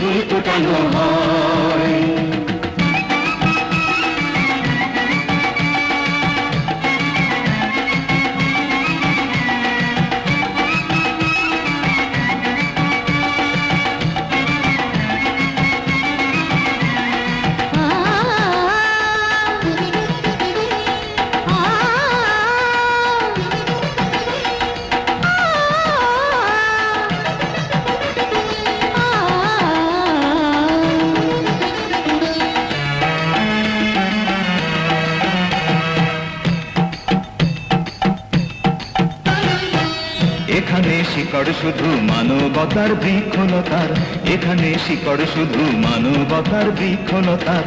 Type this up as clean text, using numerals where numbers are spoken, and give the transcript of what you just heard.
ফুল ফোটানো হয়। এখানে শিকড় শুধু মানবতার বৃক্ষলতার, এখানে শিকড় শুধু মানবতার বৃক্ষলতার।